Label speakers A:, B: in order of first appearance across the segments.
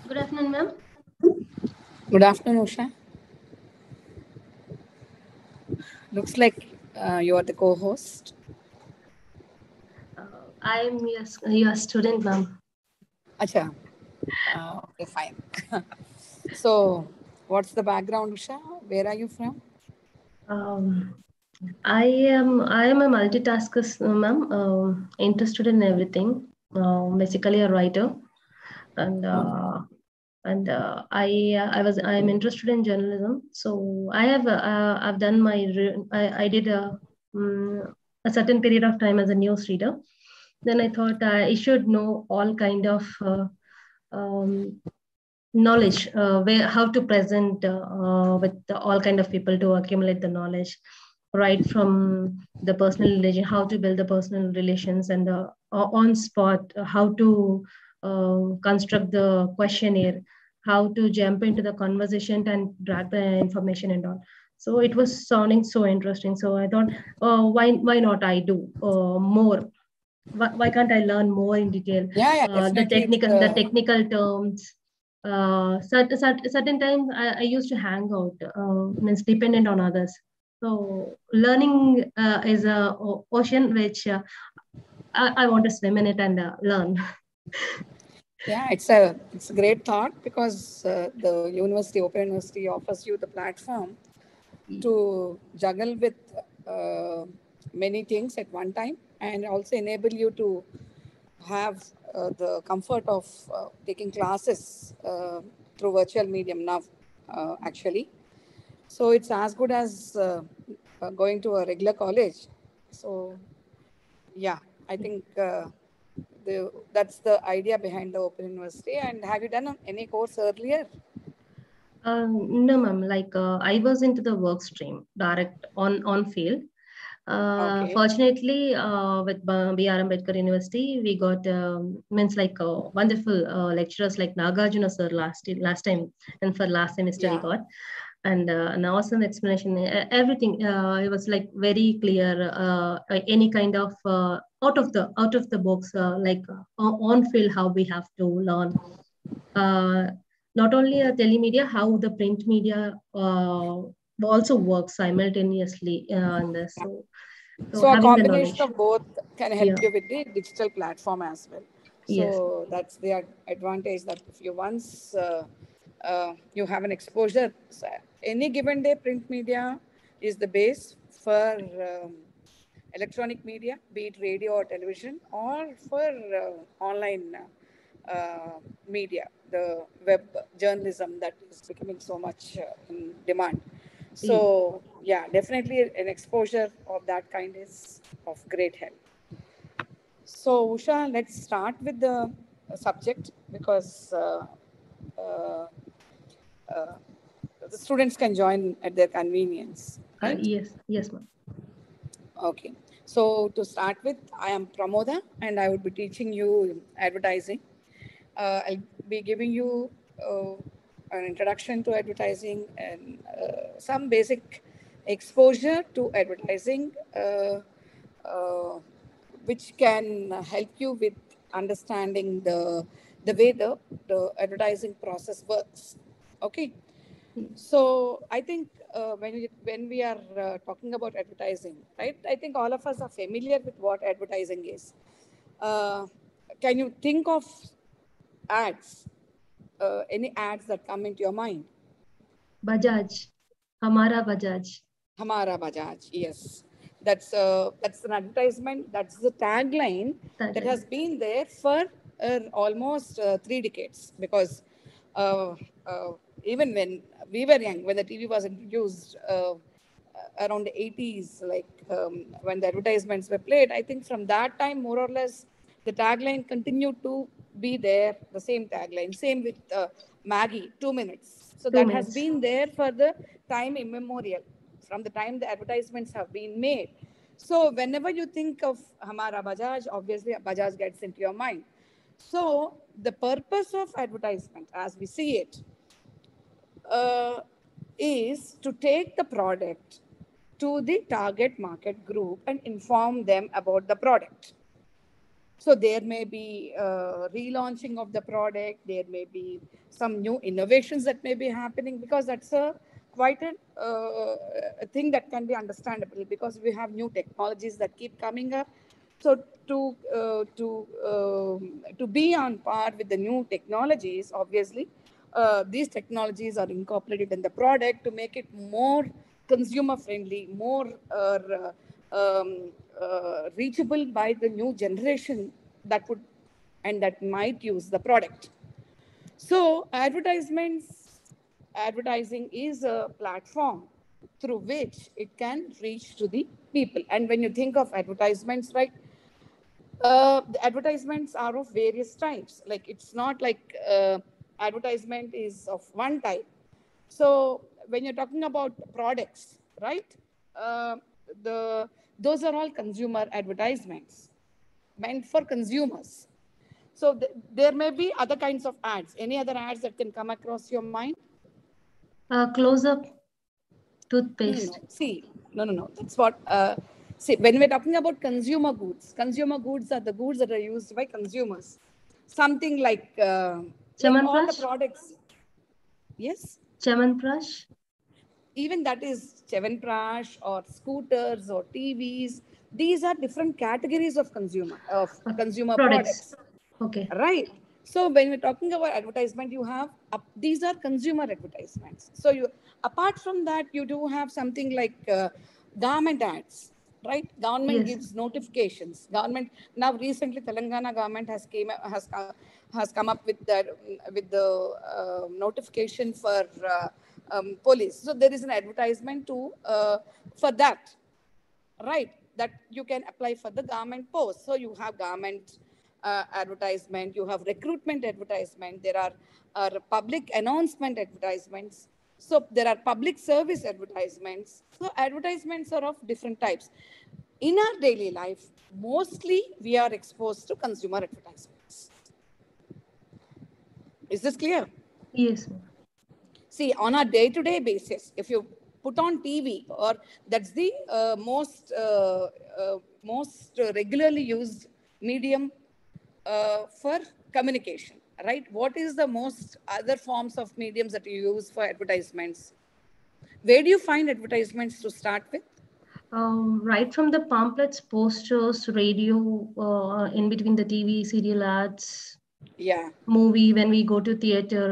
A: Good afternoon, ma'am.
B: Good afternoon, Usha. Looks like you are the co-host.
A: I am your student, ma'am.
B: Acha. Okay, fine. So, what's the background, Usha? Where are you from?
A: Um, I am a multitasker, ma'am. Interested in everything. Basically a writer, and
B: Oh,
A: I am interested in journalism. So I've done I did a certain period of time as a news reader. Then I thought I should know all kind of um, knowledge, where how to present with all kind of people to accumulate the knowledge, right from the personal relation, how to build the personal relations, and the on spot, how to construct the questionnaire, how to jump into the conversation and drag the information and all. So it was sounding so interesting, so I thought, why not I do more. Why can't I learn more in detail?
B: yeah,
A: The
B: definitely.
A: technical terms. Certain times I used to hang out, means dependent on others. So learning is a ocean which I want to swim in it and learn.
B: Yeah, it's a great thought because the university, Open University, offers you the platform to juggle with uh, many things at one time and also enable you to have the comfort of taking classes through virtual medium now, actually. So it's as good as going to a regular college. So yeah, I think that's the idea behind the Open University. And have you done any course earlier?
A: No, ma'am. Like I was into the work stream, direct on field.
B: Okay.
A: Fortunately, with B.R. Ambedkar University, we got means like wonderful lecturers like Nagarjuna sir last time, and for last semester we
B: Yeah.
A: got, and an awesome explanation. Everything it was like very clear. Any kind of out of the box, like on field, how we have to learn. Uh, Not only a telemedia, how the print media also works simultaneously in this. So
B: So a
A: having the
B: combination
A: knowledge.
B: of both can help
A: Yeah.
B: you with the digital platform as well.
A: Yes.
B: So that's the advantage that if you once you have an exposure, so any given day print media is the base for electronic media, be it radio or television, or for online media, the web journalism that is becoming so much in demand.
A: Ye-
B: So, yeah, definitely an exposure of that kind is of great help. So, Usha, let's start with the subject because uh, uh, the students can join at their convenience, right?
A: yes. Yes, ma'am.
B: Okay. So, to start with, I am Pramoda and I would be teaching you advertising. I'll be giving you an introduction to advertising and some basic exposure to advertising, uh, which can help you with understanding the way the advertising process works. Okay. So I think when we are talking about advertising, right? I think all of us are familiar with what advertising is. Uh, can you think of ads? Any ads that come into your mind?
A: Bajaj. Hamara Bajaj.
B: Hamara Bajaj, yes. That's an advertisement. That's the tagline that
A: Tagline.
B: has been there for almost 3 decades. Because uh, uh, even when we were young, when the TV was introduced around the 80s, like when the advertisements were played, I think from that time, more or less, the tagline continued to be there. The same tagline. Same with Maggie, 2 minutes. So
A: Two
B: that has
A: minutes.
B: been there for the time immemorial, from the time the advertisements have been made. So whenever you think of Hamara Bajaj, obviously Bajaj gets into your mind. So the purpose of advertisement, as we see it, uh, is to take the product to the target market group and inform them about the product. So there may be relaunching of the product. There may be some new innovations that may be happening, because that's a quite a thing that can be understandable, because we have new technologies that keep coming up. So to be on par with the new technologies, obviously, these technologies are incorporated in the product to make it more consumer friendly, more reachable by the new generation that would and that might use the product. So advertising is a platform through which it can reach to the people. And when you think of advertisements, right, the advertisements are of various types. Like, it's not like advertisement is of one type. So when you're talking about products, right, uh, the those are all consumer advertisements meant for consumers. So there may be other kinds of ads. Any other ads that can come across your mind?
A: Close up
B: No, no, no.
A: toothpaste.
B: See, no, no, no. That's what. See, when we're talking about consumer goods are the goods that are used by consumers. Something like all the
A: Chamanprash?
B: products. Yes,
A: Chamanprash?
B: even that is Chyawanprash or scooters or TVs. These are different categories of consumer
A: Products.
B: products.
A: Okay.
B: Right. So when we're talking about advertisement, you have these are consumer advertisements. So you, apart from that, you do have something like government ads, right? Government
A: Yes.
B: gives notifications. Government now recently Telangana government has come up with the notification for police. So there is an advertisement to for that, right, that you can apply for the government post. So you have government advertisement, you have recruitment advertisement, there are public announcement advertisements, so there are public service advertisements. So advertisements are of different types. In our daily life, mostly we are exposed to consumer advertisements. Is this clear?
A: Yes, ma'am.
B: See, on a day-to-day basis, if you put on TV, or that's the most regularly used medium for communication, right? What is the most other forms of mediums that you use for advertisements? Where do you find advertisements to start with?
A: Right from the pamphlets, posters, radio, in between the TV, serial ads,
B: Yeah,
A: movie. When we go to theater,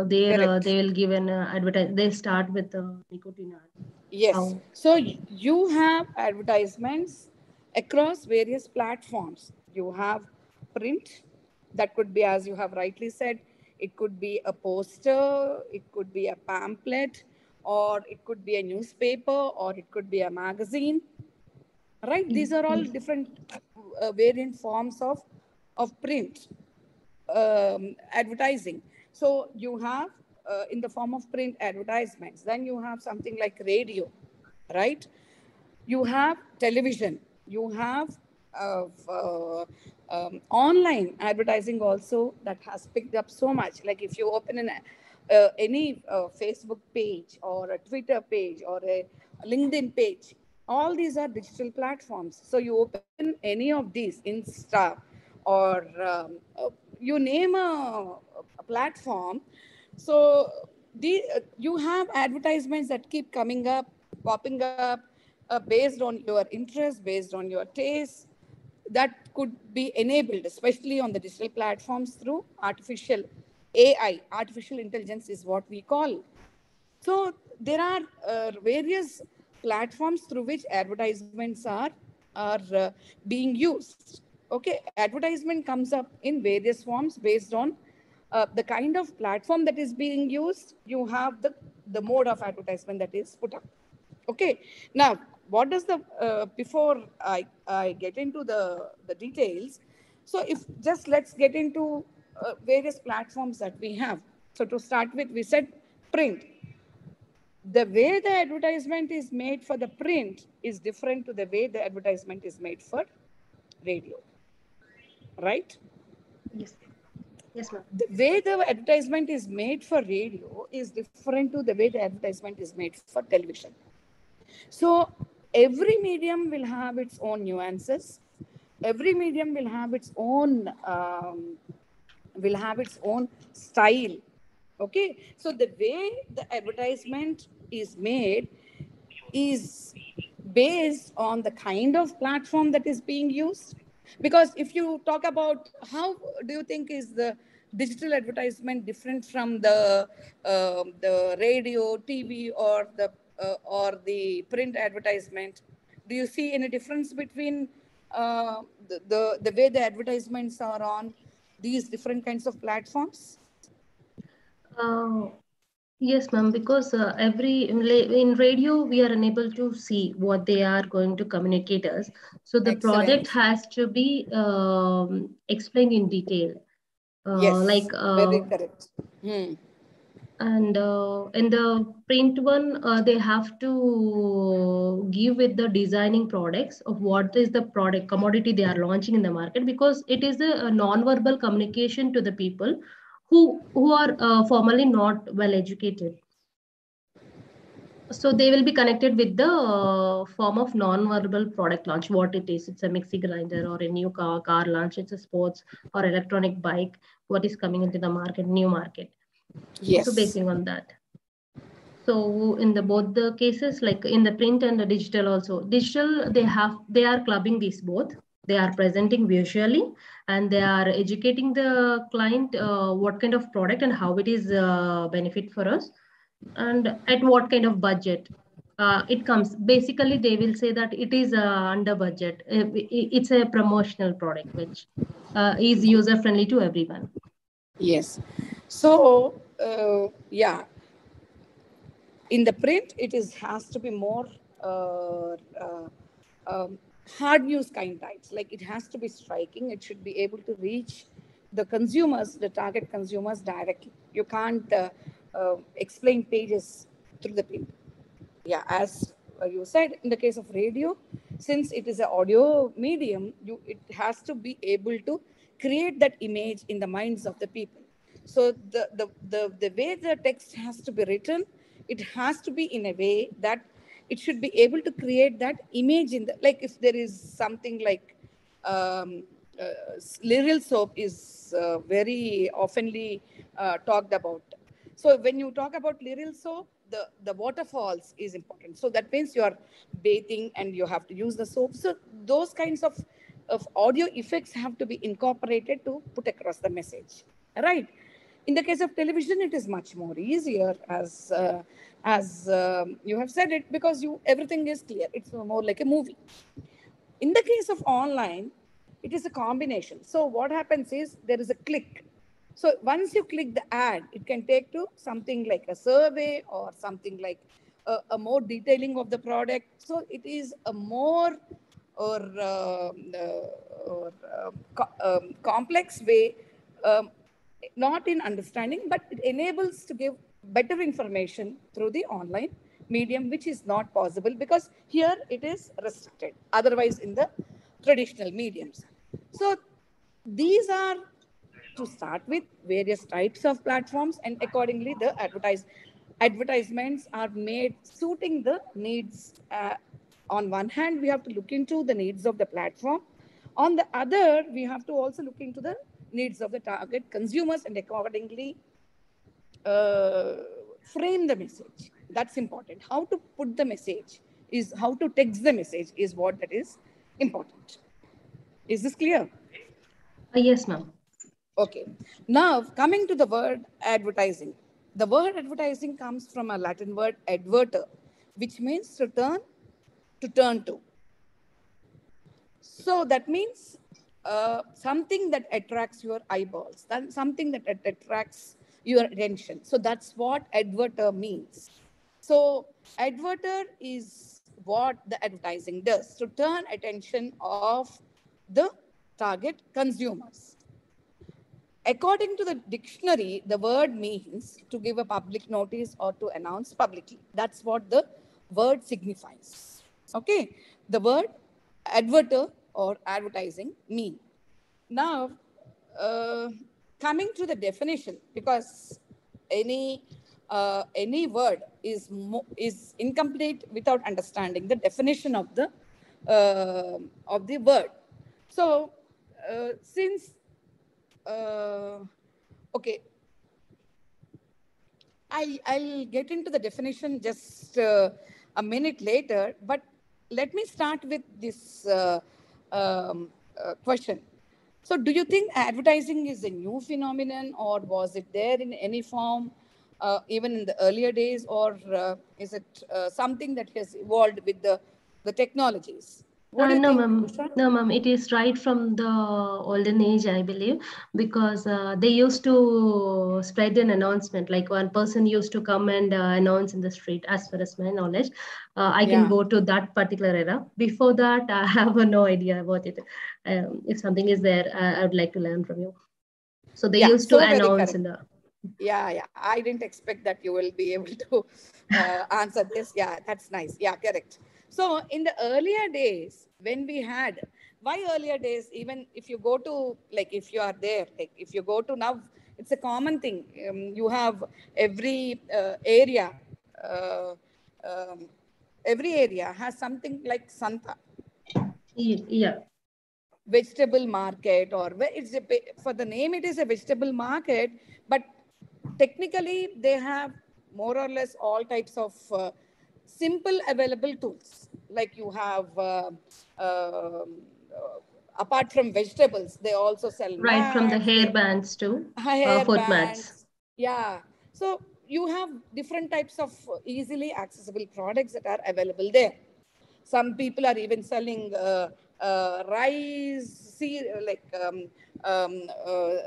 A: there
B: correct.
A: they will give an advertise. They start with nicotine ad.
B: Yes.
A: How?
B: So you have advertisements across various platforms. You have print, that could be, as you have rightly said, it could be a poster, it could be a pamphlet, or it could be a newspaper, or it could be a magazine, right? These are all
A: Yes.
B: different variant forms of print advertising. So you have in the form of print advertisements. Then you have something like radio, right? You have television. You have online advertising also, that has picked up so much. Like, if you open any Facebook page or a Twitter page or a LinkedIn page, all these are digital platforms. So you open any of these, Insta, or you name a platform. So you have advertisements that keep coming up, popping up, based on your interest, based on your taste, that could be enabled, especially on the digital platforms, through artificial AI. Artificial intelligence is what we call. So there are various platforms through which advertisements are being used. Okay, advertisement comes up in various forms based on the kind of platform that is being used. You have the mode of advertisement that is put up. Okay, now what does the before I get into the details, so if just let's get into various platforms that we have. So to start with, we said print. The way the advertisement is made for the print is different to the way the advertisement is made for radio, right?
A: Yes. Yes, ma'am.
B: The way the advertisement is made for radio is different to the way the advertisement is made for television. So every medium will have its own nuances. every medium will have its own style. Okay, so the way the advertisement is made is based on the kind of platform that is being used. Because if you talk about how do you think is the digital advertisement different from the radio, TV, or the print advertisement, do you see any difference between the way the advertisements are on these different kinds of platforms?
A: Uh, yes, ma'am, because in radio we are unable to see what they are going to communicate us. So the project
B: Excellent.
A: has to be explained in detail.
B: Yes,
A: Like
B: very correct. Hmm.
A: and in the print one, they have to give with the designing products of what is the product commodity they are launching in the market, because it is a non-verbal communication to the people who are formally not well educated. So they will be connected with the form of non-verbal product launch, what it is. It's a mixie grinder or a new car launch. It's a sports or electronic bike. What is coming into the market, new market. So
B: Yes.
A: basing on that. So in the both the cases, like in the print and the digital also, digital they are clubbing these both. They are presenting visually and they are educating the client what kind of product and how it is benefit for us and at what kind of budget it comes. Basically, they will say that it is under budget. It's a promotional product which is user friendly to everyone.
B: Yes. So, yeah, in the print, it is has to be more uh, uh, um, hard news kind types. Like it has to be striking. It should be able to reach the consumers, the target consumers directly. You can't explain pages through the print. Yeah, as you said, in the case of radio, since it is an audio medium, it has to be able to create that image in the minds of the people. So the way the text has to be written, it has to be in a way that it should be able to create that image in the, like if there is something like um, uh, Lyrial soap is very oftenly talked about. So when you talk about Lyrial soap, the waterfalls is important. So that means you are bathing and you have to use the soap. So those kinds of audio effects have to be incorporated to put across the message. Right? In the case of television, it is much more easier as you have said it, because you everything is clear. It's more like a movie. In the case of online, it is a combination. So what happens is there is a click. So once you click the ad, it can take to something like a survey or something like a more detailing of the product. So it is a more or complex way, um, not in understanding, but it enables to give better information through the online medium, which is not possible because here it is restricted, otherwise in the traditional mediums. So these are, to start with, various types of platforms, and accordingly the advertisements are made suiting the needs. On one hand, we have to look into the needs of the platform. On the other, we have to also look into the needs of the target consumers and accordingly uh, frame the message. That's important. How to put the message is how to text the message is what that is important. Is this clear?
A: Yes, ma'am.
B: Okay. Now, coming to the word advertising. The word advertising comes from a Latin word adverter, which means to turn to. So that means something that attracts your eyeballs, that something that attracts your attention. So that's what adverter means. So adverter is what the advertising does to turn attention of the target consumers. According to the dictionary, the word means to give a public notice or to announce publicly. That's what the word signifies. Okay, the word adverter or advertising mean. Now, uh, coming to the definition, because any word is incomplete without understanding the definition of the word. So, since, okay, I'll get into the definition just a minute later, but let me start with this question. So, do you think advertising is a new phenomenon, or was it there in any form, even in the earlier days, or is it something that has evolved with the technologies? What do you
A: No,
B: think,
A: ma'am.
B: Usha?
A: No, ma'am. It is right from the olden age, I believe, because they used to spread an announcement. Like one person used to come and announce in the street, as far as my knowledge. I can
B: Yeah,
A: go to that particular era. Before that, I have no idea about it. If something is there, I would like to learn from you. So they
B: yeah,
A: used to
B: so very
A: announce
B: correct.
A: in the
B: Yeah, yeah. I didn't expect that you will be able to answer this. Yeah, that's nice. Yeah, correct. So, in the earlier days, when we had, why earlier days, even if you go to, like, if you are there, like, if you go to now, it's a common thing. You have every uh, um, every area has something like Santa,
A: yeah,
B: vegetable market, or it's a, for the name it is a vegetable market, but technically they have more or less all types of simple available tools, like you have apart from vegetables they also sell
A: right from the
B: mats,
A: hair
B: they
A: bands to
B: hair
A: foot mats.
B: bands. Yeah. So you have different types of easily accessible products that are available there. Some people are even selling rice,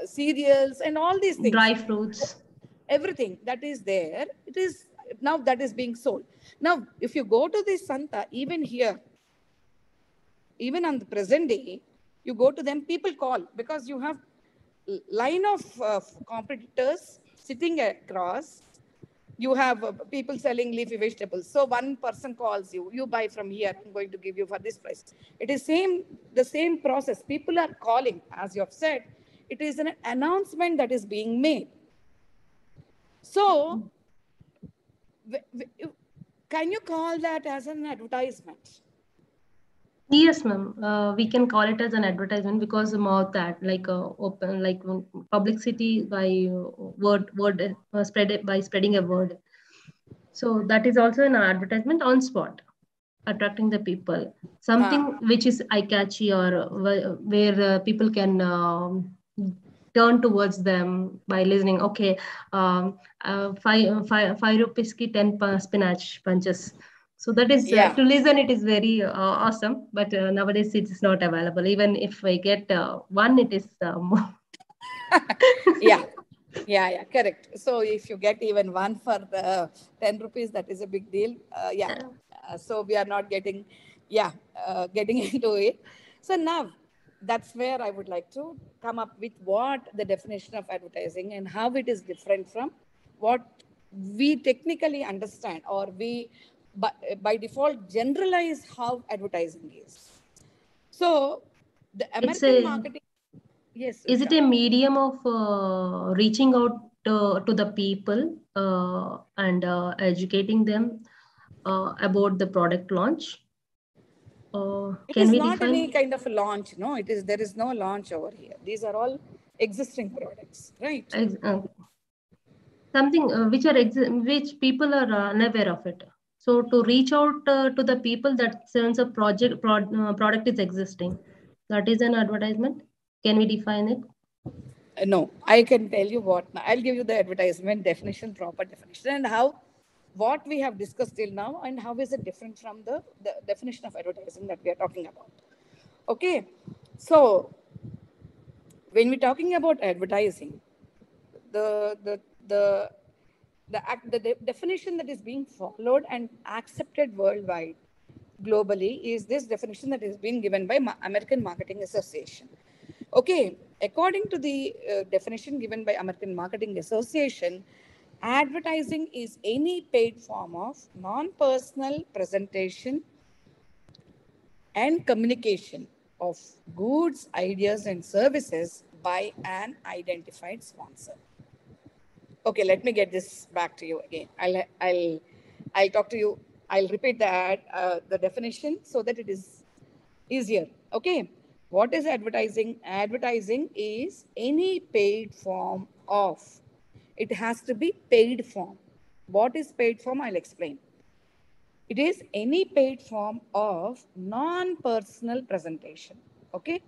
B: cereals, and all these things.
A: Dry fruits.
B: Everything that is there, it is now that is being sold. Now, if you go to this Santa, even here, even on the present day, you go to them, people call because you have line of competitors sitting across. You have people selling leafy vegetables. So one person calls you, you buy from here, I'm going to give you for this price. It is the same process. People are calling, as you have said, it is an announcement that is being made. So, can you call that as an advertisement?
A: Yes, ma'am. We can call it as an advertisement because the mouth ad, like open, like publicity by word spread it by spreading a word. So that is also an advertisement on spot, attracting the people.
B: Ah,
A: Something which is eye catchy or where people can turn towards them by listening. Okay, five rupees ki 10 spinach punches. So that is
B: yeah.
A: to listen. It is very awesome, but nowadays it is not available. Even if I get one, it is
B: Yeah, yeah, correct. So if you get even one for 10 rupees, that is a big deal. Yeah. So we are not getting, yeah, getting into it. So now that's where I would like to come up with what the definition of advertising and how it is different from what we technically understand, or we by default generalize how advertising is. So the
A: it's
B: American
A: a
B: marketing, yes,
A: is it
B: Usha.
A: a medium of reaching out to the people and educating them about the product launch?
B: It
A: Can
B: is
A: we
B: not any
A: define
B: kind of a launch. No, it is. There is no launch over here. These are all existing products, right?
A: ex- uh, something which people are unaware of it? So to reach out to the people that since a product is existing, that is an advertisement. Can we define it?
B: No, I can tell you what. I'll give you the advertisement definition, proper definition, and how what we have discussed till now, and how is it different from the definition of advertising that we are talking about. Okay, so when we're talking about advertising, the the the the definition that is being followed and accepted worldwide globally is this definition that is being given by American Marketing Association. Okay, according to the definition given by American Marketing Association, advertising is any paid form of non-personal presentation and communication of goods, ideas, and services by an identified sponsor. Okay, let me get this back to you again. I'll talk to you. I'll repeat the definition so that it is easier. Okay. What is advertising? Advertising is any paid form of. It has to be paid form. What is paid form? I'll explain. It is any paid form of non-personal presentation. Okay.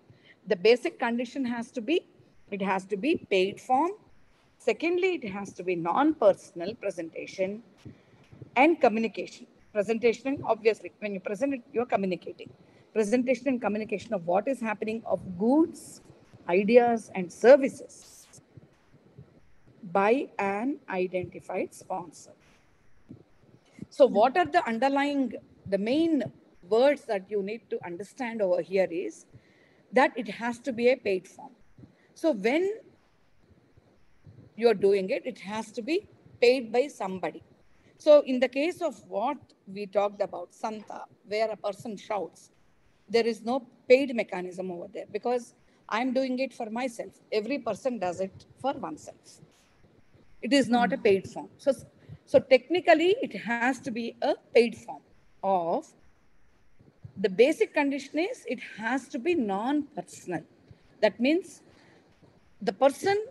B: The basic condition has to be, it has to be paid form. Secondly, it has to be non-personal presentation and communication. Presentation, obviously, when you present it, you're communicating. Presentation and communication of what is happening of goods, ideas, and services by an identified sponsor. So what are the underlying, the main words that you need to understand over here is that it has to be a paid form. So when you're doing it, it has to be paid by somebody. So in the case of what we talked about, Santa, where a person shouts, there is no paid mechanism over there because I'm doing it for myself. Every person does it for oneself. It is not a paid form. So technically, it has to be a paid form of. The basic condition is it has to be non-personal. That means the person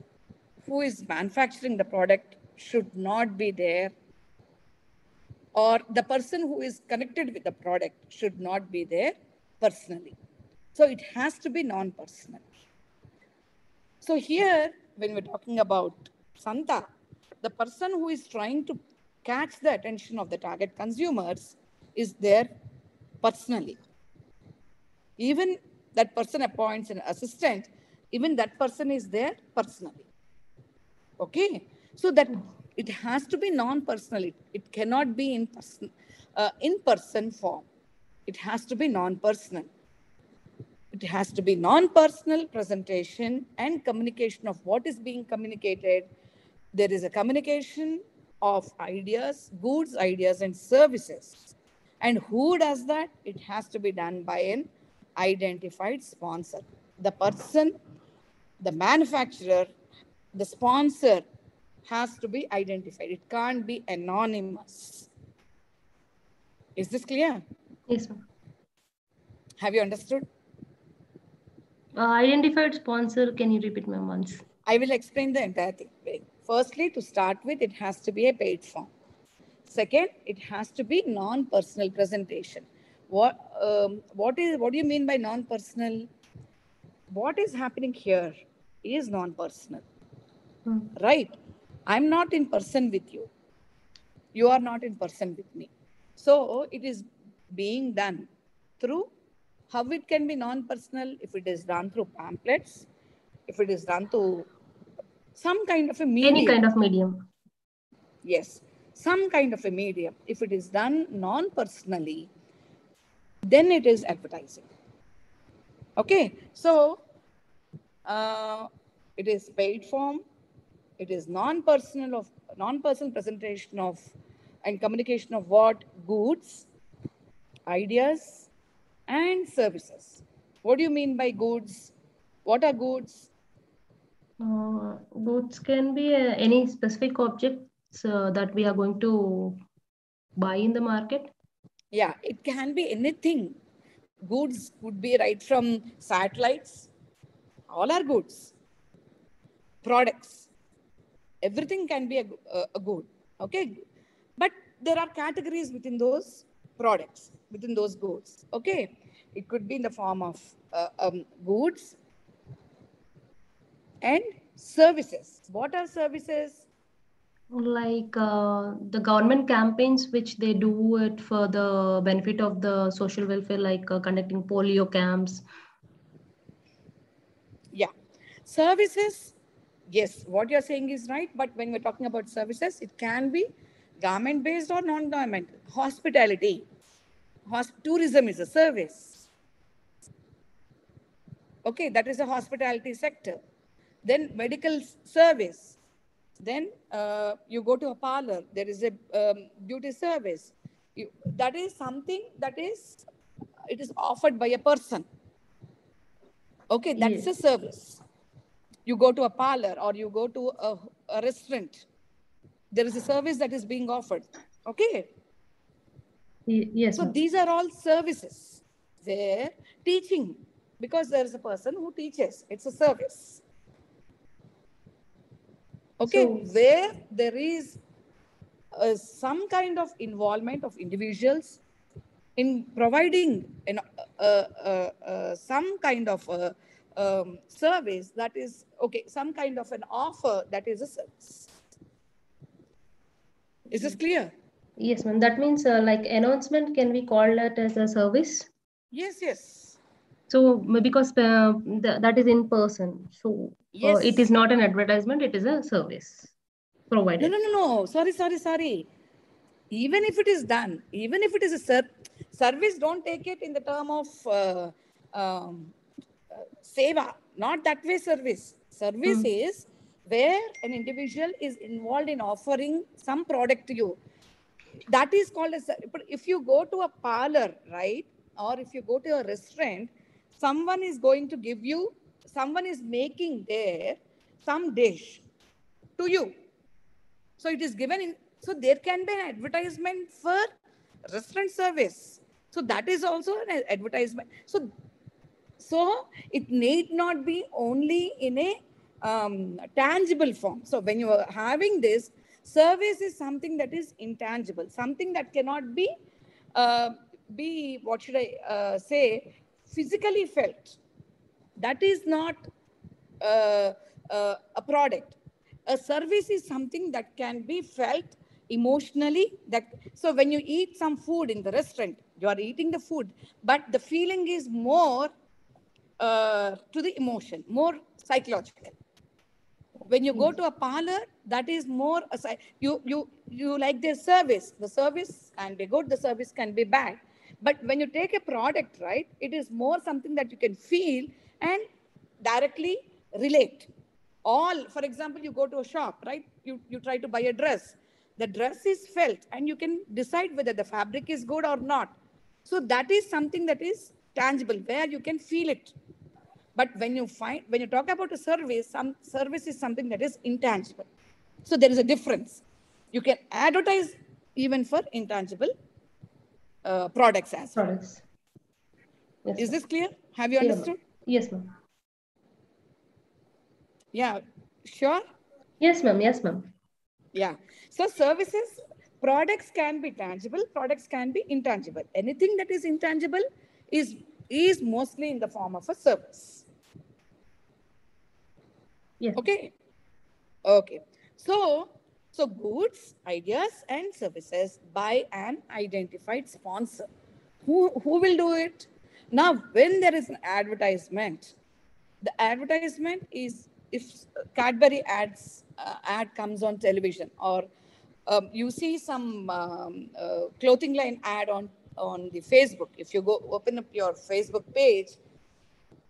B: who is manufacturing the product should not be there, or the person who is connected with the product should not be there personally. So it has to be non-personal. So here, when we're talking about Santa, the person who is trying to catch the attention of the target consumers is there personally. Even that person appoints an assistant, even that person is there personally. Okay, so that it has to be non-personal. It cannot be in-person form. It has to be non-personal. It has to be non-personal presentation and communication of what is being communicated. There is a communication of ideas, goods, ideas, and services. And who does that? It has to be done by an identified sponsor. The person, the manufacturer, the sponsor has to be identified. It can't be anonymous. Is this clear?
A: Yes, ma'am.
B: Have you understood?
A: Identified sponsor, can you repeat me once?
B: I will explain the entire thing. Firstly, to start with, it has to be a paid form. Second, it has to be non-personal presentation. What do you mean by non-personal? What is happening here is non-personal, right? I'm not in person with you. You are not in person with me. So it is being done through, how it can be non-personal? If it is done through pamphlets, if it is done through some kind of a
A: Any
B: medium.
A: kind of medium.
B: Yes, some kind of a medium. If it is done non-personally, then it is advertising. Okay, so it is paid form. It is non-personal presentation of and communication of what? Goods, ideas, and services. What do you mean by goods? What are goods?
A: Goods can be any specific objects that we are going to buy in the market.
B: Yeah, it can be anything. Goods would be right from satellites. All are goods. Products. Everything can be a good. Okay. But there are categories within those products, within those goods. Okay. It could be in the form of goods and services. What are services?
A: Like the government campaigns, which they do it for the benefit of the social welfare, like conducting polio camps.
B: Yeah. Services, yes, what you're saying is right. But when we're talking about services, it can be garment based or non garment. Hospitality. Tourism is a service. Okay, that is a hospitality sector. Then medical service. Then you go to a parlor, there is a beauty service. That is something that is, it is offered by a person. Okay, that's
A: Yes.
B: a service. You go to a parlor or you go to a restaurant. There is a service that is being offered. Okay.
A: Yes,
B: So
A: ma'am.
B: these are all services where teaching, because there is a person who teaches. It's a service. Okay,
A: So,
B: where there is some kind of involvement of individuals in providing some kind of service that is, okay, some kind of an offer that is a service. Is this clear?
A: yes, ma'am. That means like announcement, can we call that as a service?
B: Yes, yes.
A: So because that is in person, so it is
B: Yes.
A: not an advertisement; it is a service
B: No,
A: provided.
B: no, no, no. Sorry. Even if it is done, even if it is a service, don't take it in the term of seva. Not that way service. Service
A: Hmm.
B: is where an individual is involved in offering some product to you. That is called as, but if you go to a parlor, right, or if you go to a restaurant, someone is going to give you, someone is making there some dish to you. So it is given in, so there can be an advertisement for restaurant service. So that is also an advertisement. So it need not be only in a tangible form. So when you are having this, service is something that is intangible, something that cannot uh, be, what should I say, physically felt. That is not a product. A service is something that can be felt emotionally. That, so when you eat some food in the restaurant, you are eating the food, but the feeling is more to the emotion, more psychological. When you go
A: Yes.
B: to a parlor, that is more you like their service. The service can be good, the service can be bad. But when you take a product, right, it is more something that you can feel and directly relate. All, for example, you go to a shop, right? You try to buy a dress. The dress is felt, and you can decide whether the fabric is good or not. So that is something that is tangible, where you can feel it. But when you talk about a service, some service is something that is intangible. So there is a difference. You can advertise even for intangible products as well.
A: Products. Yes,
B: Is
A: ma'am.
B: this clear? Have you
A: Clear, ma'am.
B: understood?
A: Yes, ma'am.
B: Yeah, sure.
A: Yes, ma'am. Yes, ma'am.
B: Yeah. So services, products can be tangible, products can be intangible. Anything that is intangible is is mostly in the form of a service.
A: Yes.
B: Okay. Okay. So, so goods, ideas, and services by an identified sponsor. Who will do it? Now, when there is an advertisement, the advertisement is, if Cadbury ad comes on television, or you see some clothing line ad on the Facebook. If you go open up your Facebook page,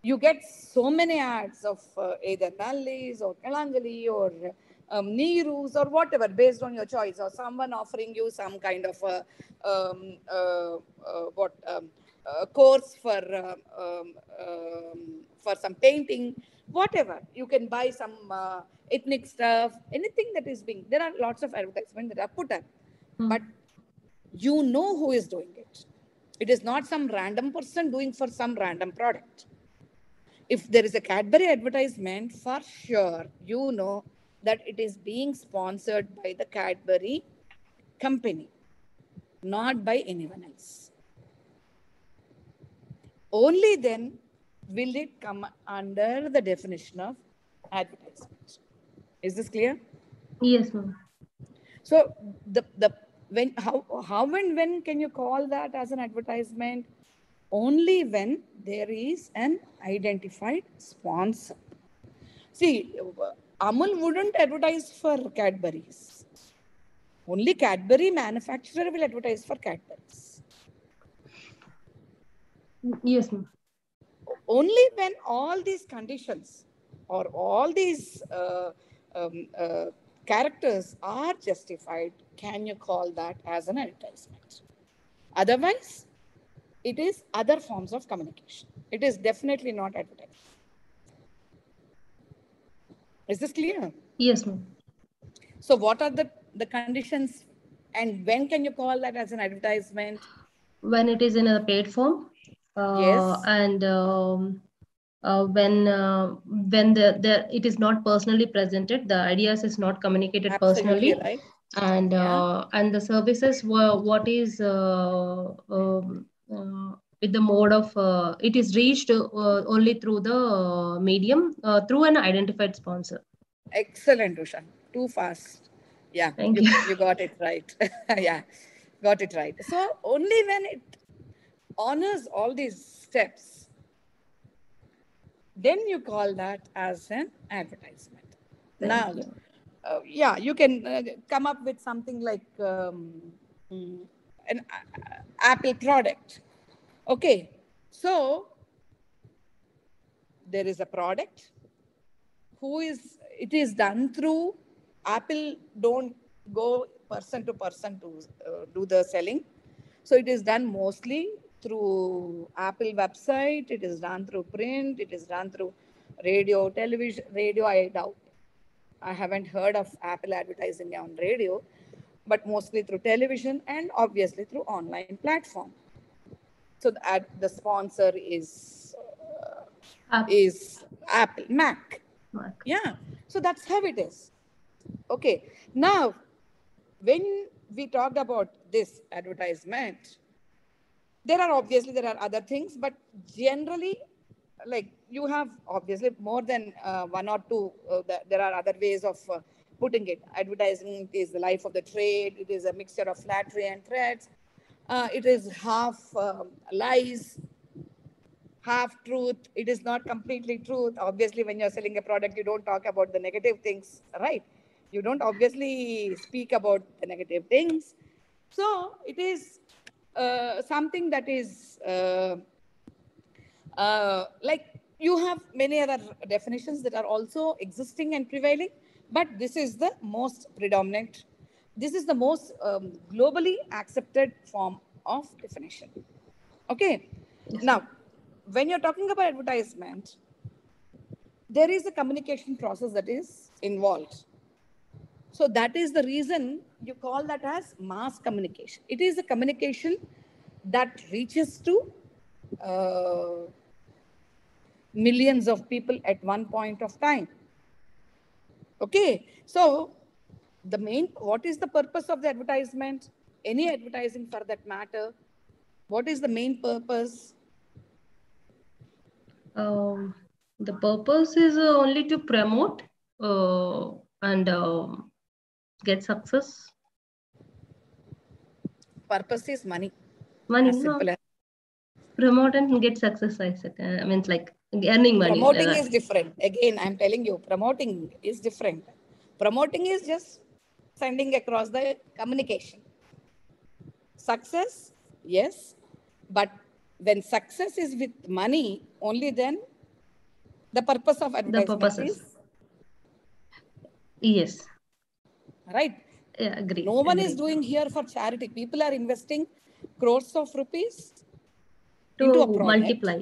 B: you get so many ads of either Nallis or Kalanjali or Neerus or whatever, based on your choice, or someone offering you some kind of a course for some painting, whatever. You can buy some ethnic stuff, anything that is being. There are lots of advertisements that are put up,
A: Hmm.
B: but you know who is doing it. It is not some random person doing for some random product. If there is a Cadbury advertisement, for sure, you know that it is being sponsored by the Cadbury company, not by anyone else. Only then will it come under the definition of advertisement. Is this clear?
A: Yes, ma'am.
B: So the when how and when can you call that as an advertisement? Only when there is an identified sponsor. See, Amul wouldn't advertise for Cadbury's. Only Cadbury manufacturer will advertise for Cadbury's.
A: Yes, ma'am.
B: Only when all these conditions or all these characters are justified can you call that as an advertisement. Otherwise, it is other forms of communication. It is definitely not advertising. Is this clear?
A: Yes, ma'am.
B: So what are the conditions, and when can you call that as an advertisement?
A: When it is in a paid form,
B: Yes.
A: and when it is not personally presented, the ideas is not communicated
B: Absolutely
A: personally,
B: right.
A: and the services were what is with the mode of it is reached only through the medium through an identified sponsor.
B: Excellent, Usha. Too fast. Yeah,
A: Thank
B: you
A: you.
B: you got it right. Yeah, got it right. So only when it honors all these steps, then you call that as an advertisement.
A: Thank
B: Now,
A: you.
B: yeah, you can come up with something like mm, an Apple product. Okay, so there is a product who is it is done through Apple. Don't go person to person to do the selling. So it is done mostly through Apple website. It is done through print. It is done through radio, television. Radio, I doubt. I haven't heard of Apple advertising on radio, but mostly through television and obviously through online platform. So the sponsor
A: Up,
B: is Apple Mac.
A: Mark.
B: Yeah. So that's how it is. Okay. Now, when we talked about this advertisement, there are other things, but generally, like you have obviously more than one or two. There are other ways of putting it. Advertising is the life of the trade. It is a mixture of flattery and threats. It is half lies, half truth. It is not completely truth. Obviously, when you're selling a product, you don't talk about the negative things, right? You don't obviously speak about the negative things. So it is something that is like you have many other definitions that are also existing and prevailing, but this is the most predominant. This is the most globally accepted form of definition. Okay.
A: Yes,
B: Now, when you're talking about advertisement, there is a communication process that is involved. So that is the reason you call that as mass communication. It is a communication that reaches to uh, millions of people at one point of time. Okay, so what is the purpose of the advertisement? Any advertising for that matter, what is the main purpose?
A: um, the purpose is only to promote and get success.
B: Purpose is money,
A: Money,
B: as simple
A: no,
B: as.
A: promote and get success. I said, I mean, like earning money like
B: Promoting is
A: that.
B: different. Again, I'm telling you, promoting is different. Promoting is just sending across the communication. Success, yes, but when success is with money, only then the purpose of
A: The
B: advertisement
A: purposes.
B: is
A: Yes.
B: right.
A: Yeah,
B: No
A: agree.
B: one is
A: Agree.
B: doing here for charity. People are investing crores of rupees into a
A: To
B: product.
A: multiply.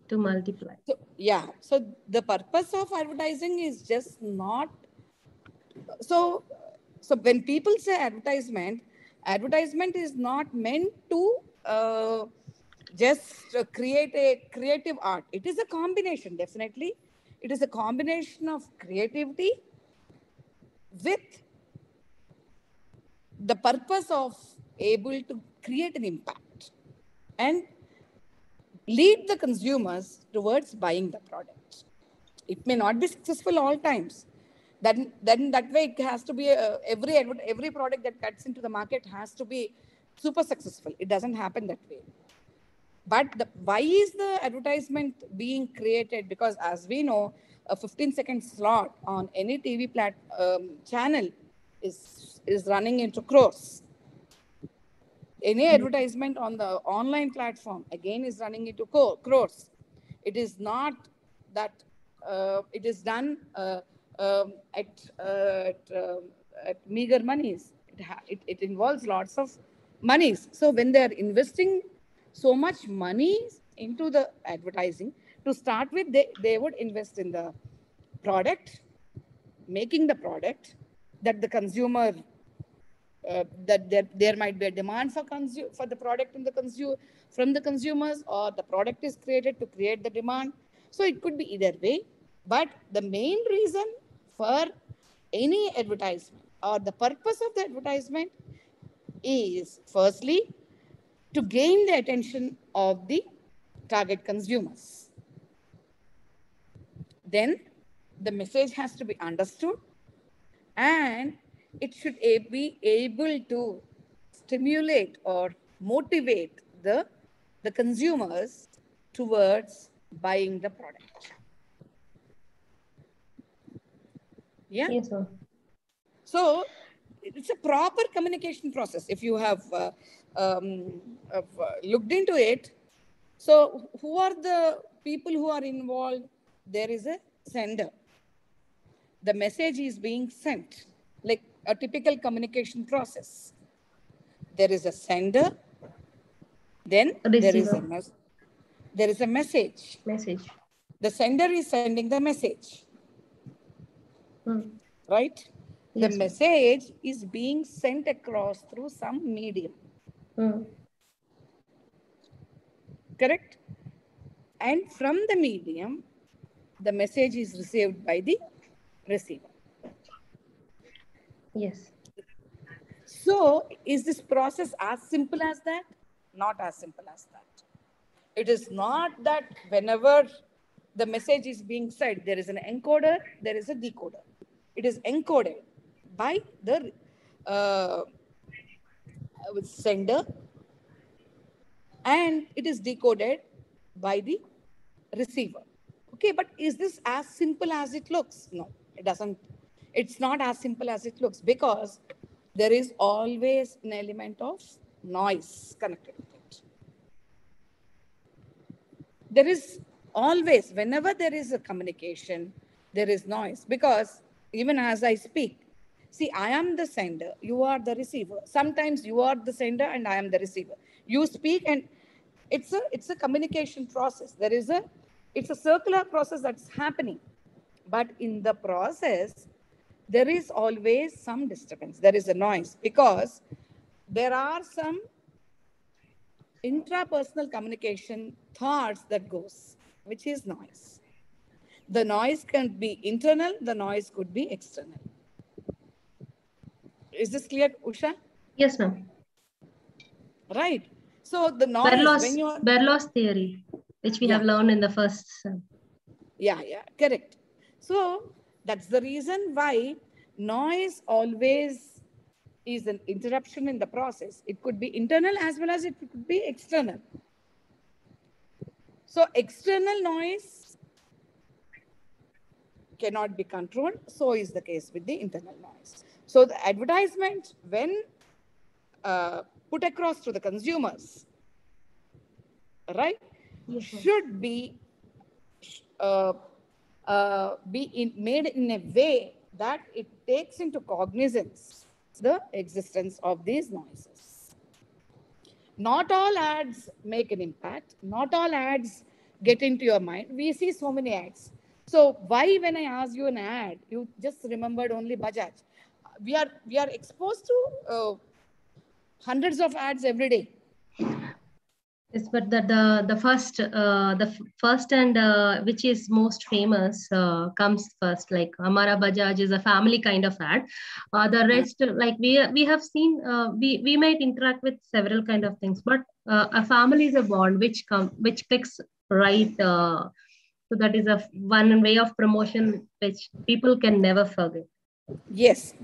A: To multiply.
B: So, yeah. So the purpose of advertising is just not so. So when people say advertisement, advertisement is not meant to just create a creative art. It is a combination, definitely. It is a combination of creativity with the purpose of able to create an impact and lead the consumers towards buying the product. It may not be successful all times. Then that way it has to be every product that cuts into the market has to be super successful. It doesn't happen that way. But why is the advertisement being created? Because as we know, a 15-second slot on any TV channel is running into crores. Any advertisement on the online platform again is running into crores. It is not that it is done at meager monies. It involves lots of monies. So when they are investing so much money into the advertising, to start with, they would invest in the product, making the product that the consumer that there might be a demand for the product in the from the consumers, or the product is created to create the demand. So it could be either way, but the main reason for any advertisement or the purpose of the advertisement is firstly to gain the attention of the target consumers. Then the message has to be understood, and it should be able to stimulate or motivate the consumers towards buying the product. Yeah.
A: Yes, ma'am.
B: So it's a proper communication process. If you have looked into it, so who are the people who are involved? There is a sender. The message is being sent, like a typical communication process. There is a sender, then
A: Receiver.
B: there is a message.
A: Message.
B: The sender is sending the message, right? The
A: Yes, ma'am.
B: message is being sent across through some medium. Correct? And from the medium, the message is received by the receiver.
A: Yes.
B: So, is this process as simple as that? Not as simple as that. It is not that whenever the message is being said, there is an encoder, there is a decoder. It is encoded by the sender, and it is decoded by the receiver. Okay, but is this as simple as it looks? No, it doesn't. It's not as simple as it looks, because there is always an element of noise connected with it. There is always, whenever there is a communication, there is noise, because even as I speak, see, I am the sender, you are the receiver. Sometimes you are the sender and I am the receiver. You speak, and it's a communication process. It's a circular process that's happening. But in the process, there is always some disturbance. There is a noise, because there are some intrapersonal communication thoughts that goes, which is noise. The noise can be internal, the noise could be external. Is this clear, Usha?
A: Yes, ma'am.
B: Right. So the noise, when you are...
A: Berlow's theory, which we have learned in the first sem.
B: Yeah, correct. So that's the reason why noise always is an interruption in the process. It could be internal as well as it could be external. So external noise cannot be controlled. So is the case with the internal noise. So the advertisement, when put across to the consumers, right, should be made in a way that it takes into cognizance the existence of these noises. Not all ads make an impact. Not all ads get into your mind. We see so many ads. So why, when I ask you an ad, you just remembered only Bajaj? We are exposed to hundreds of ads every day.
A: Yes, but the first and which is most famous comes first. Like Amara Bajaj is a family kind of ad. The rest, like we have seen, we might interact with several kind of things, but a family is a bond which clicks right. So that is one way of promotion which people can never forget.
B: Yes,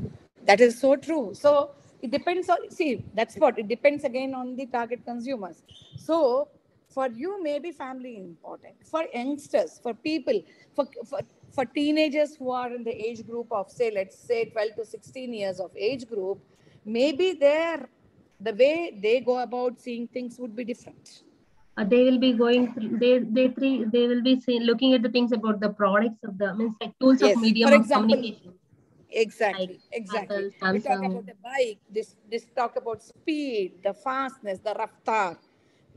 B: that is so true. So it depends on, see, that's what, it depends again on the target consumers. So for you, maybe family important. For youngsters, for people, for teenagers who are in the age group of, say, let's say 12 to 16 years of age group, maybe the way they go about seeing things would be different.
A: They will be going through, they will be looking at the things about the products of the, means like tools of
B: Yes,
A: medium
B: for
A: of
B: example,
A: communication. Like
B: exactly.
A: Apple,
B: We talk
A: Samsung.
B: about the bike, this talk about speed, the fastness, the raftar.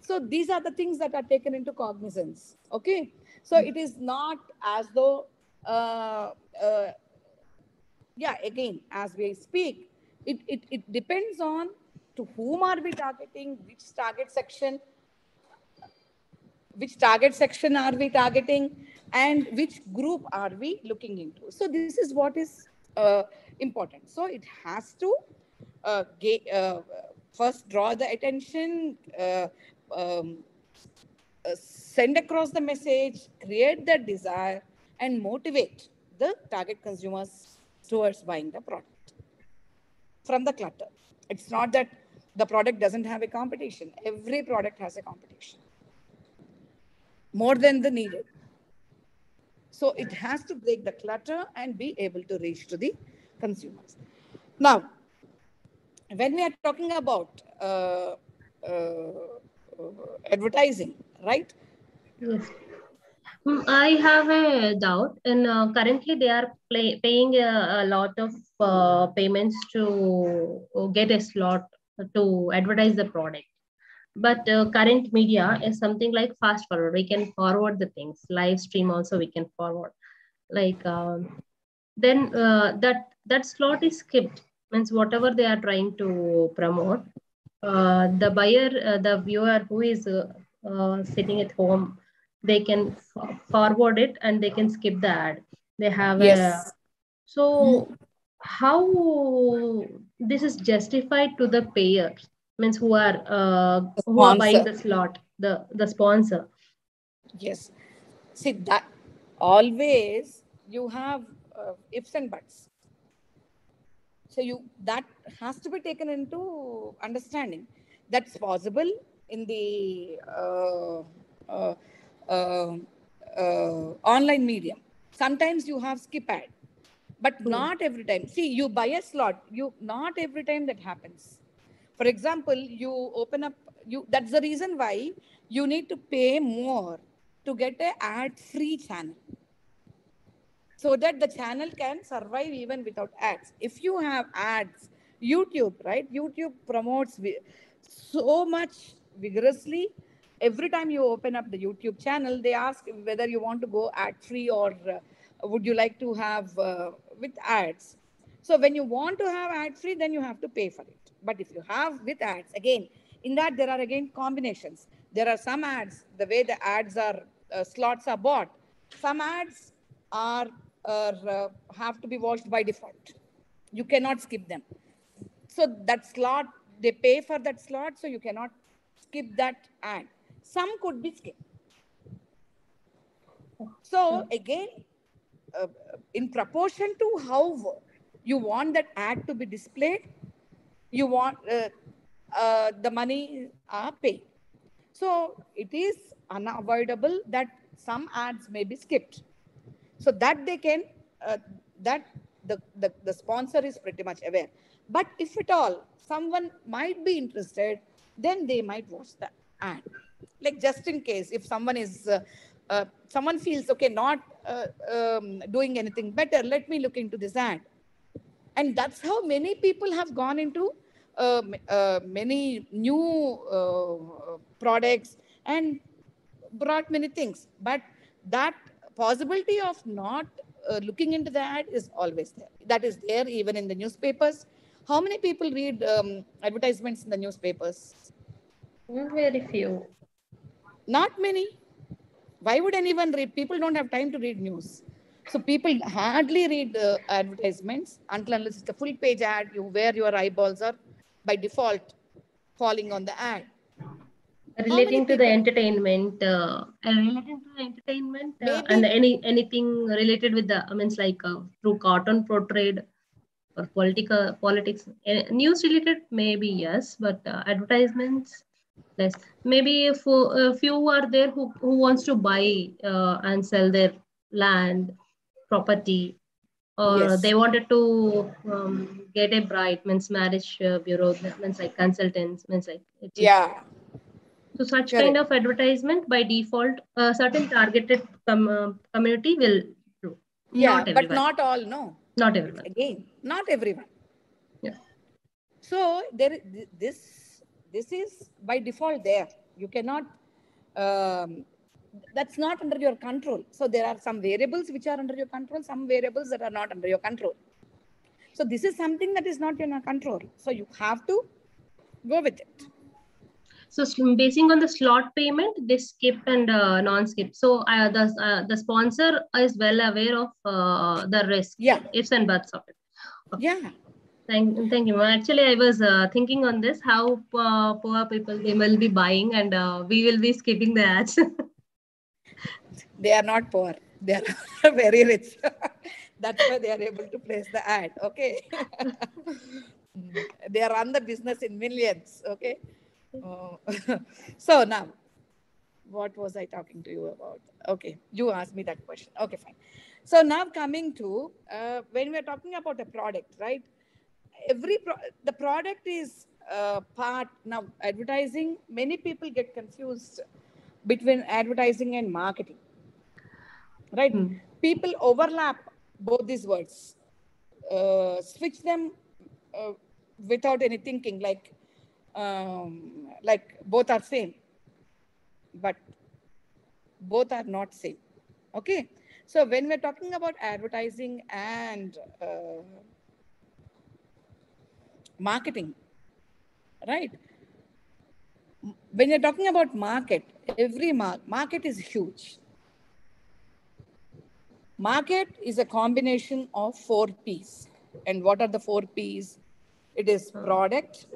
B: So these are the things that are taken into cognizance. Okay, so it is not as though again, as we speak, it depends on to whom are we targeting, which target section are we targeting, and which group are we looking into. So this is what is important. So it has to first draw the attention, um, send across the message, create the desire, and motivate the target consumers towards buying the product from the clutter. It's not that the product doesn't have a competition. Every product has a competition, more than the needed. So it has to break the clutter and be able to reach to the consumers. Now, when we are talking about advertising, right?
A: Yes. I have a doubt, and currently they are paying a lot of payments to get a slot to advertise the product. But current media is something like fast forward. We can forward the things, live stream also we can forward. Like then that slot is skipped. Means whatever they are trying to promote, the buyer, the viewer who is sitting at home, they can forward it and they can skip the ad. They have a
B: Yes.
A: so how this is justified to the payers, means
B: The
A: who are buying
B: sponsor.
A: the slot, the sponsor.
B: Yes. See, that always you have ifs and buts. So you that has to be taken into understanding. That's possible in the uh, uh, online medium. Sometimes you have skip ad, but
A: True.
B: not every time. See, you buy a slot. You not every time that happens. For example, you open up. You that's the reason why you need to pay more to get a ad-free channel, so that the channel can survive even without ads. If you have ads, YouTube, right? YouTube promotes so much vigorously. Every time you open up the YouTube channel, they ask whether you want to go ad free or would you like to have with ads. So when you want to have ad free, then you have to pay for it. But if you have with ads, again, in that there are again combinations. There are some ads, the way the ads are, slots are bought. Some ads are have to be watched by default. You cannot skip them. So that slot, they pay for that slot, so you cannot skip that ad. Some could be skipped. So again, in proportion to how you want that ad to be displayed, you want the money are paid. So it is unavoidable that some ads may be skipped, so that they can that the sponsor is pretty much aware. But if at all someone might be interested, then they might watch the ad, like just in case if someone is someone feels okay, not doing anything better, let me look into this ad. And that's how many people have gone into many new products and brought many things. But that possibility of not looking into the ad is always there. That is there even in the newspapers. How many people read advertisements in the newspapers?
A: Very few.
B: Not many. Why would anyone read? People don't have time to read news. So people hardly read advertisements until unless it's a full page ad, you where your eyeballs are by default falling on the ad. How many
A: Relating to the
B: people?
A: entertainment, relating to the entertainment, and
B: Maybe,
A: anything related with the, I mean, it's like through cartoon portrayed or political politics, news related, maybe yes, but advertisements less. Maybe if a few are there who wants to buy and sell their land, property, or
B: yes.
A: they wanted to get a bride, means marriage bureau, means like consultants, means like it's
B: Yeah,
A: so such kind
B: correct.
A: of advertisement by default, certain targeted community will do.
B: Yeah,
A: Not
B: but
A: everyone.
B: not all, no.
A: Not everyone.
B: Again, not everyone.
A: Yeah.
B: So this is by default there. You cannot. Um, that's not under your control. So there are some variables which are under your control, some variables that are not under your control. So this is something that is not in your control. So you have to go with it.
A: So basing on the slot payment, they skip and non-skip. So the sponsor is well aware of the risk,
B: Yeah.
A: ifs and buts of it. Okay.
B: Yeah.
A: Thank you. Actually, I was thinking on this, how poor people, they will be buying, and we will be skipping the ads.
B: They are not poor. They are very rich. That's why they are able to place the ad. Okay. They run the business in millions. Okay. Uh, so now, what was I talking to you about? Okay, you asked me that question. Okay, fine. So now coming to when we're talking about a product, right? The product is part. Now advertising, many people get confused between advertising and marketing, right? People overlap both these words, switch them uh, without any thinking, like both are same, but both are not same. Okay, so when we're talking about advertising and marketing, right? When you're talking about market, every market is huge. Market is a combination of 4 P's. And what are the 4 P's? It is product.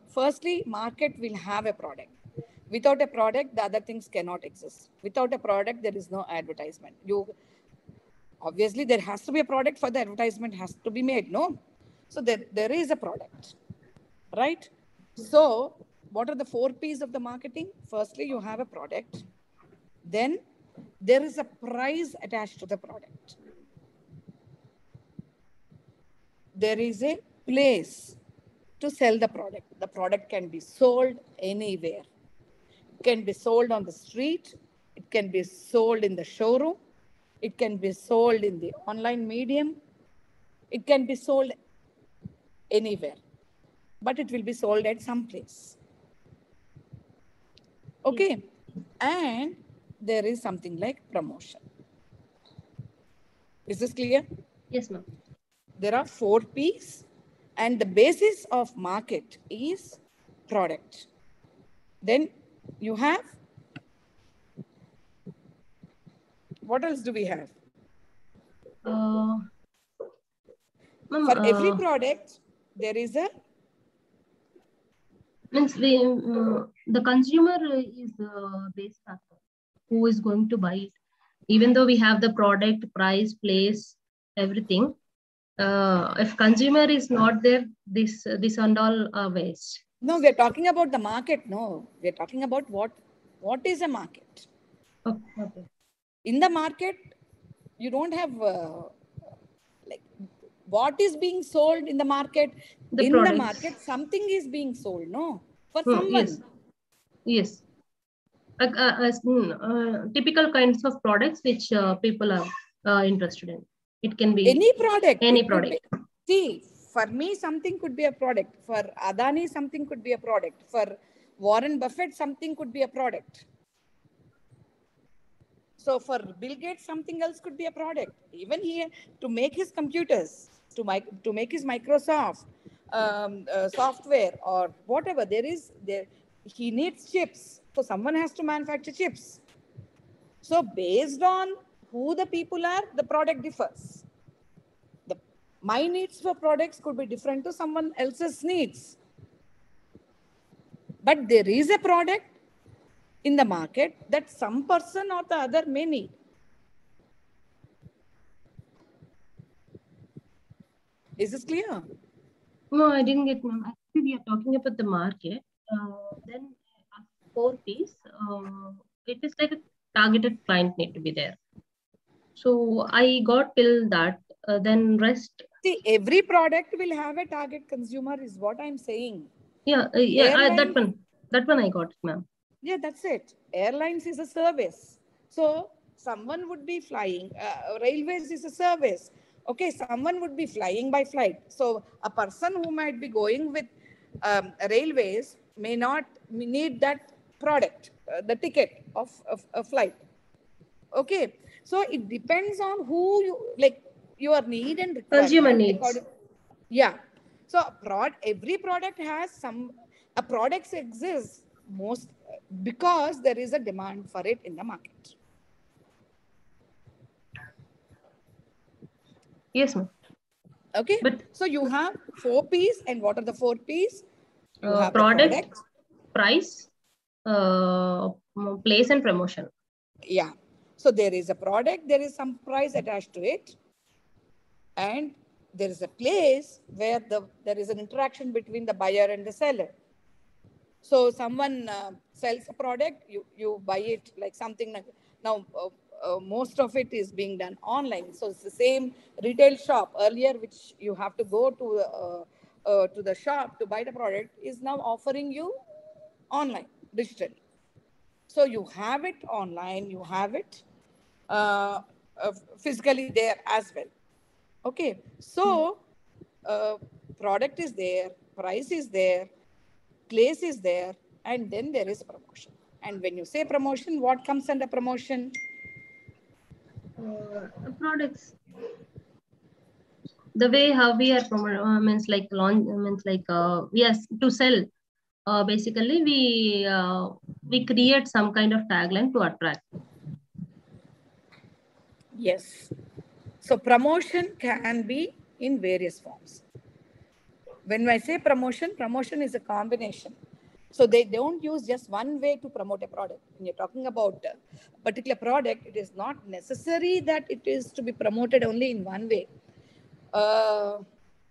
B: Firstly, market will have a product. Without a product, the other things cannot exist. Without a product, there is no advertisement. Obviously, there has to be a product for the advertisement has to be made. No. So there is a product, right? So what are the 4 P's of the marketing? Firstly, you have a product. Then there is a price attached to the product. There is a place to sell the product. The product can be sold anywhere. It can be sold on the street. It can be sold in the showroom. It can be sold in the online medium. It can be sold anywhere, but it will be sold at some place. Okay. And there is something like promotion. Is this clear?
A: Yes, ma'am.
B: There are 4 P's, and the basis of market is product. Then you have, what else do we have? For every product, there is a...
A: Means the consumer is the base factor. Who is going to buy it? Even though we have the product, price, place, everything, if consumer is not there, this and all are waste.
B: No, we are talking about the market. No, we are talking about what is a market.
A: Okay.
B: In the market, you don't have like what is being sold in the market. In the market, something is being sold. No, for someone.
A: Yes. Typical kinds of products which people are interested in. It can be
B: any product.
A: Any product.
B: See, for me, something could be a product. For Adani, something could be a product. For Warren Buffett, something could be a product. So for Bill Gates, something else could be a product. Even here, to make his computers, to make his Microsoft software or whatever, he needs chips. So someone has to manufacture chips. So based on who the people are, the product differs. My needs for products could be different to someone else's needs. But there is a product in the market that some person or the other may need. Is this clear?
A: No, I didn't get. Actually, we are talking about the market. Then 4 P's. It is like a targeted client need to be there. So I got till that. Then rest.
B: See, every product will have a target consumer, is what I'm saying.
A: Yeah, that one I got, ma'am.
B: Yeah, that's it. Airlines is a service. So someone would be flying. Railways is a service. Okay, someone would be flying by flight. So a person who might be going with railways may not need that product, the ticket of a flight. Okay, so it depends on who your need and requirement.
A: Consumer needs.
B: Yeah. So every product has a product exists because there is a demand for it in the market.
A: Yes, ma'am.
B: Okay.
A: But
B: So you have 4 P's, and what are the 4 P's? You have the
A: product,
B: product.
A: price, place, and promotion.
B: Yeah. So there is a product, there is some price attached to it, and there is a place where there is an interaction between the buyer and the seller. So someone sells a product, you buy it, like something like now. Most of it is being done online. So it's the same retail shop earlier, which you have to go to the shop to buy the product, is now offering you online, digitally. So you have it online, you have it uh, physically there as well. Okay. So uh, product is there, price is there, place is there, and then there is promotion. And when you say promotion, what comes under promotion?
A: Products. The way how we are means like launch means like we are to sell. Basically, we create some kind of tagline to attract.
B: Yes. So promotion can be in various forms. When I say promotion, promotion is a combination. So they don't use just one way to promote a product. When you're talking about a particular product, it is not necessary that it is to be promoted only in one way. Uh,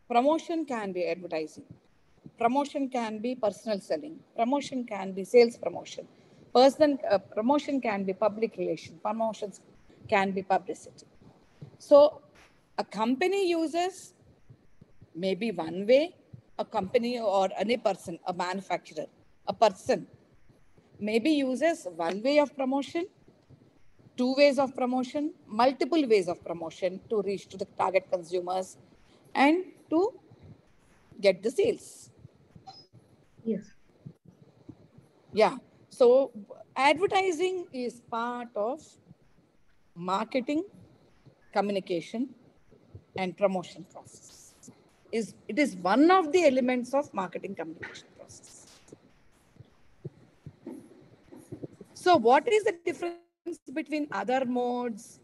B: Promotion can be advertising. Promotion can be personal selling. Promotion can be sales promotion. Personal promotion can be public relation. Promotions can be publicity. So a company uses maybe one way, a company or any person, a manufacturer, a person maybe uses one way of promotion, two ways of promotion, multiple ways of promotion to reach to the target consumers and to get the sales.
A: Yes.
B: Yeah. So advertising is part of marketing, communication, and promotion process. It is one of the elements of marketing communication process. So what is the difference between other modes?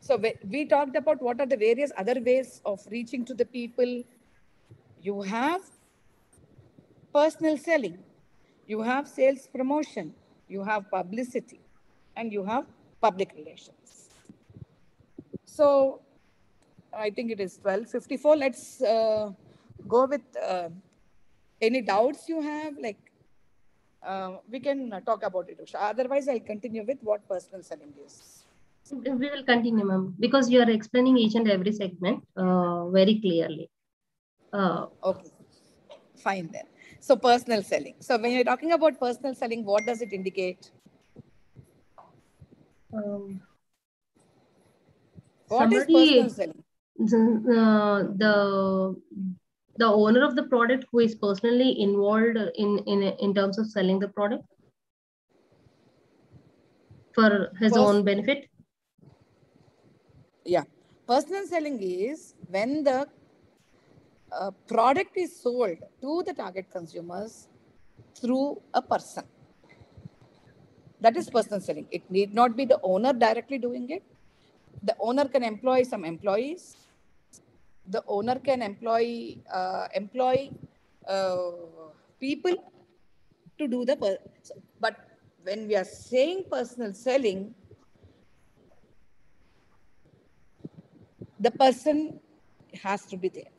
B: So we talked about what are the various other ways of reaching to the people. You have personal selling, you have sales promotion, you have publicity, and you have public relations. So I think it is 12:54. Let's go with any doubts you have. Like we can talk about it, Usha. Otherwise, I'll continue with what personal selling is.
A: We will continue, ma'am, because you are explaining each and every segment very clearly.
B: Okay, fine then. So personal selling. So when you're talking about personal selling, what does it indicate?
A: Um,
B: What is personal
A: somebody,
B: selling?
A: the owner of the product who is personally involved in terms of selling the product for his
B: Pers-
A: own benefit.
B: yeah, personal selling is when the product is sold to the target consumers through a person. That is
A: Okay.
B: personal selling. It need not be the owner directly doing it. The owner can employ some employees. The owner can employ uh, people to do the. But when we are saying personal selling, the person has to be there.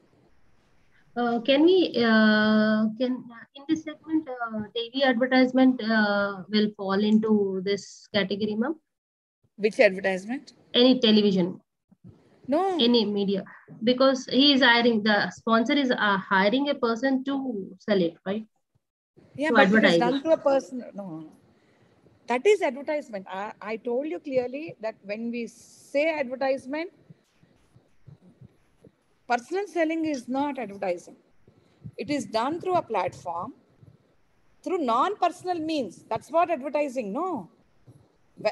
A: Can we can in this segment TV advertisement will fall into this category, ma'am?
B: Which advertisement?
A: Any television,
B: No.
A: any media, because he is hiring, the sponsor is hiring a person to sell it, right?
B: Yeah,
A: To
B: but it is
A: advertise it.
B: done to a person. No, no, no. That is advertisement. I told you clearly that when we say advertisement, personal selling is not advertising. It is done through a platform, through non-personal means. That's what advertising. No.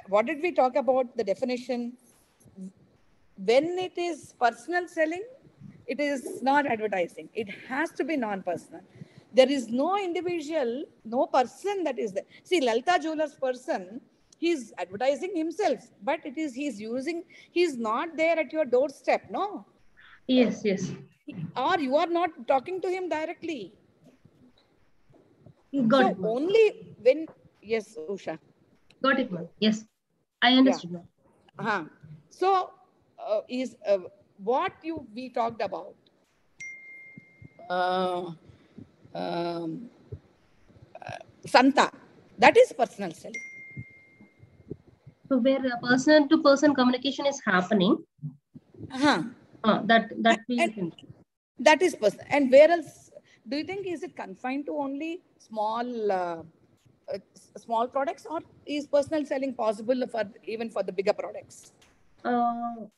B: What did we talk about? The definition. When it is personal selling, it is not advertising. It has to be non-personal. There is no individual, no person that is there. See, Lalita Jewelers person, he's advertising himself, but it is he's not there at your doorstep, no?
A: Yes, yes.
B: Or you are not talking to him directly.
A: You got
B: So
A: it, ma'am.
B: only when, yes, Usha.
A: Got it, ma'am. Yes, I
B: Yeah.
A: understood, ma'am.
B: Uh-huh. So, is what we talked about. Uh, um, Santa, that is personal selling.
A: So where person to person communication is happening,
B: Uh-huh.
A: that we
B: And
A: can.
B: that is personal. And where else do you think, is it confined to only uh, small products, or is personal selling possible for even for the bigger products?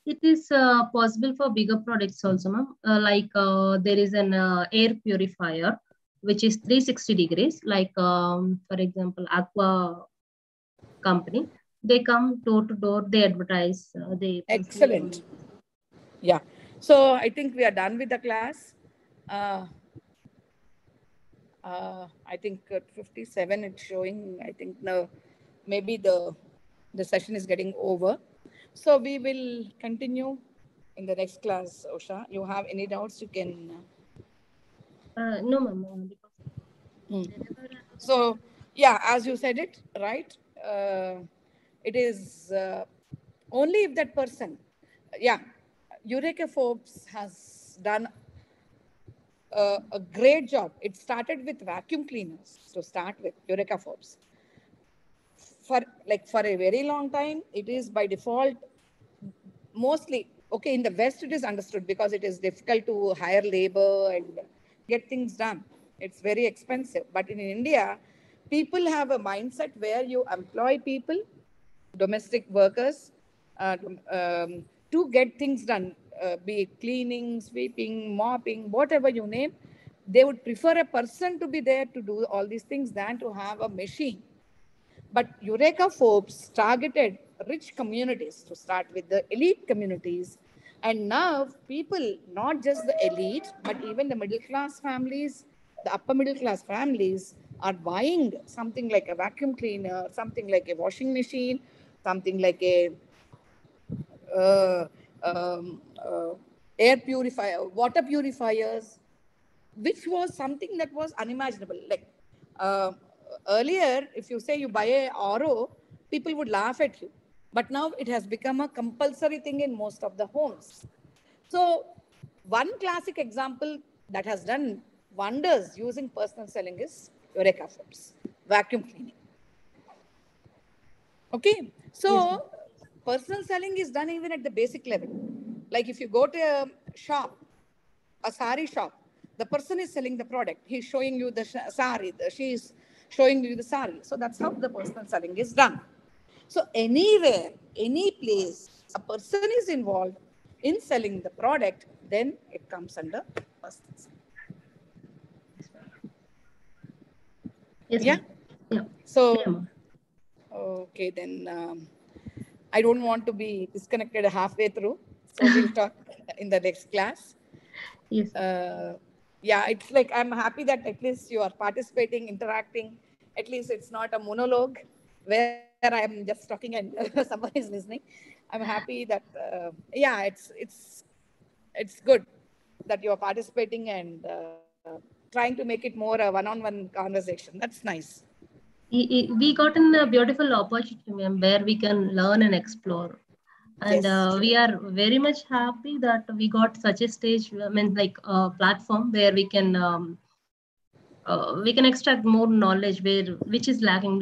A: It is possible for bigger products also, ma'am. Like there is an air purifier, which is 360 degrees. Like for example, Aqua company, they come door to door, they advertise, they personally
B: Excellent.
A: communicate.
B: Yeah. So I think we are done with the class. Uh, I think at 57 it's showing. I think no, maybe the session is getting over. So we will continue in the next class. Osha, you have any doubts? You can.
A: No, ma'am, because
B: Hmm.
A: wherever
B: So yeah, as you said it, right? It is only if that person, yeah, Eureka Forbes has done a great job. It started with vacuum cleaners to start with, Eureka Forbes. For a very long time, it is by default mostly okay. In the West, it is understood because it is difficult to hire labor and get things done. It's very expensive. But in India, people have a mindset where you employ people, domestic workers, to get things done, be it cleaning, sweeping, mopping, whatever you name. They would prefer a person to be there to do all these things than to have a machine. But Eureka Forbes targeted rich communities to start with, the elite communities. And now people, not just the elite, but even the middle class families, the upper middle class families are buying something like a vacuum cleaner, something like a washing machine, something like a uh, um, uh, air purifier, water purifiers, which was something that was unimaginable. Like uh, earlier, if you say you buy a RO, people would laugh at you. But now it has become a compulsory thing in most of the homes. So, one classic example that has done wonders using personal selling is Eureka Forbes, vacuum cleaning. Okay,
A: yes, ma'am.
B: so personal selling is done even at the basic level. Like if you go to a shop, a sari shop, the person is selling the product. He's showing you the sari. She's showing you the sari. So that's how the personal selling is done. So anywhere, any place, a person is involved in selling the product, then it comes under personal selling.
A: Yes, ma'am. Yes,
B: Yeah.
A: ma'am. Yeah, clear,
B: So
A: ma'am.
B: okay, then I don't want to be disconnected halfway through. So we'll talk in the next class.
A: Yes,
B: Yeah, it's like I'm happy that at least you are participating, interacting. At least it's not a monologue where I'm just talking and somebody is listening. I'm happy that yeah, it's good that you are participating and trying to make it more a one-on-one conversation. That's nice.
A: we got in a beautiful opportunity, ma'am, where we can learn and explore. And
B: Yes, true.
A: we are very much happy that we got such a stage, I mean, like a platform where we can extract more knowledge where which is lacking.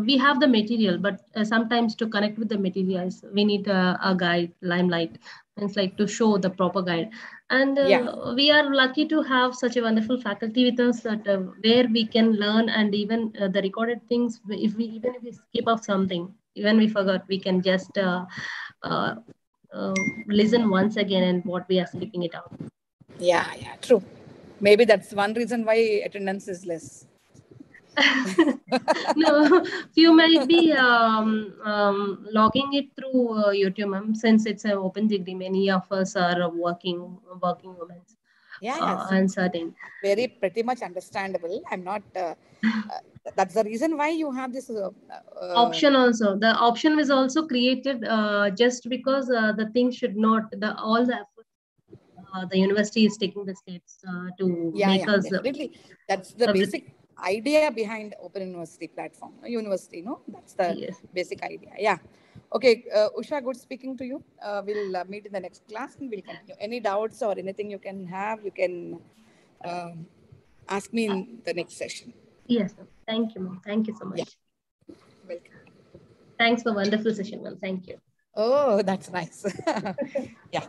A: We have the material, but sometimes to connect with the materials we need a guide, limelight. It's like to show the proper guide. And
B: Yeah,
A: we are lucky to have such a wonderful faculty with us that where we can learn. And even the recorded things, if we skip off something, even we forgot, we can just uh, listen once again and what we are skipping it out.
B: yeah, yeah, true. Maybe that's one reason why attendance is less.
A: No, few might be logging it through YouTube, ma'am, since it's an open degree. Many of us are working women. uncertain.
B: Very pretty much understandable. I'm not. That's the reason why you have this
A: Option also. The option was also created just because the thing should not. The all the effort the university is taking the steps to make us
B: definitely. That's the
A: everything.
B: basic idea behind Open University platform. University, no, that's the
A: Yes.
B: basic idea. Yeah. Okay, Usha, good speaking to you. We'll meet in the next class and we'll continue. Any doubts or anything you can have, you can ask me in the next session.
A: Yes, ma'am. Thank you, ma'am. Thank you so much.
B: Yeah. Welcome.
A: Thanks for wonderful session, ma'am. Thank you.
B: Oh, that's nice. Yeah.